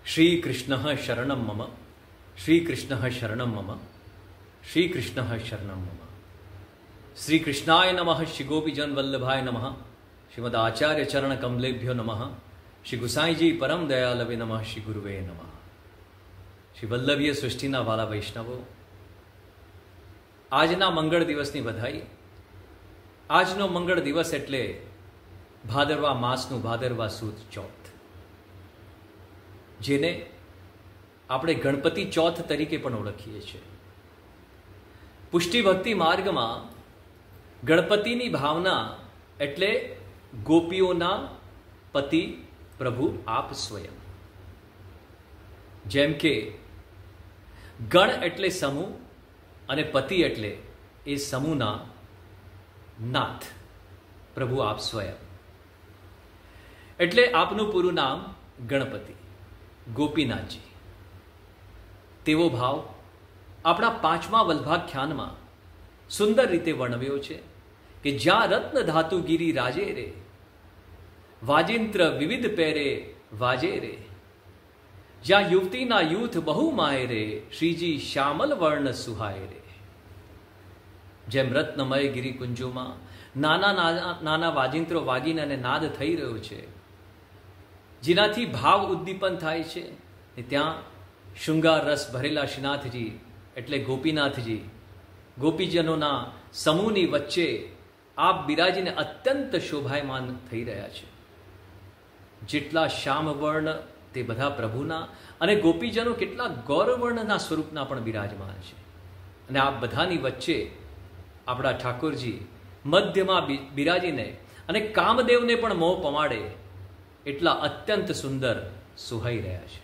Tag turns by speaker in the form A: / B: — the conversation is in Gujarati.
A: श्री कृष्ण शरणं मम, श्री कृष्ण शरणं मम, श्री कृष्ण शरणं मम। श्री कृष्णाय नमः, श्री गोपीजन वल्लभाय नमः, श्रीमदाचार्य चरण कमलेभ्यो नमः, श्री गुसाई जी परम दयालवे नमः, श्री गुरुवे नमः। श्री वल्लभीय सृष्टिना वाला वैष्णवो, આજના મંગળ દિવસની બધાઈ। આજનો મંગળ દિવસ એટલે ભાદરવા માસનું ભાદરવા સુદ ચોથ, જેને આપણે ગણપતિ ચોથ તરીકે પણ ઓળખીએ છીએ। પુષ્ટિ ભક્તિ માર્ગમાં ગણપતિની ભાવના એટલે ગોપીઓના પતિ પ્રભુ આપ સ્વયં। જેમ કે ગણ એટલે સમૂહ અને પતિ એટલે એ સમૂહના નાથ પ્રભુ આપ સ્વયં। એટલે આપનું પૂરું નામ ગણપતિ ગોપીનાથજી। તેવો ભાવ આપણા પાંચમા વલ્ભાખ્યાનમાં સુંદર રીતે વર્ણવ્યો છે કે જ્યાં રત્ન ધાતુ ગીરી રાજે રે, વાજિંત્ર વિવિધ પેરે વાજે રે, જ્યાં યુવતીના યુથ બહુ માય રે, શ્રીજી શ્યામલ વર્ણ સુહાય રે। જેમ રત્નમય ગિરિકુંજોમાં નાના નાના વાજિંત્રો વાગીને અને નાદ થઈ રહ્યો છે, જેનાથી ભાવ ઉદ્દીપન થાય છે, ત્યાં શૃંગાર રસ ભરેલા શ્રીનાથજી એટલે ગોપીનાથજી ગોપીજનોના સમૂહની વચ્ચે આપ બિરાજીને અત્યંત શોભાયમાન થઈ રહ્યા છે। જેટલા શ્યામવર્ણ તે બધા પ્રભુના, અને ગોપીજનો કેટલા ગૌરવર્ણના સ્વરૂપના પણ બિરાજમાન છે। અને આ બધાની વચ્ચે આપણા ઠાકોરજી મધ્યમાં બિરાજીને અને કામદેવને પણ મોહ પમાડે એટલા અત્યંત સુંદર સુહાઈ રહ્યા છે।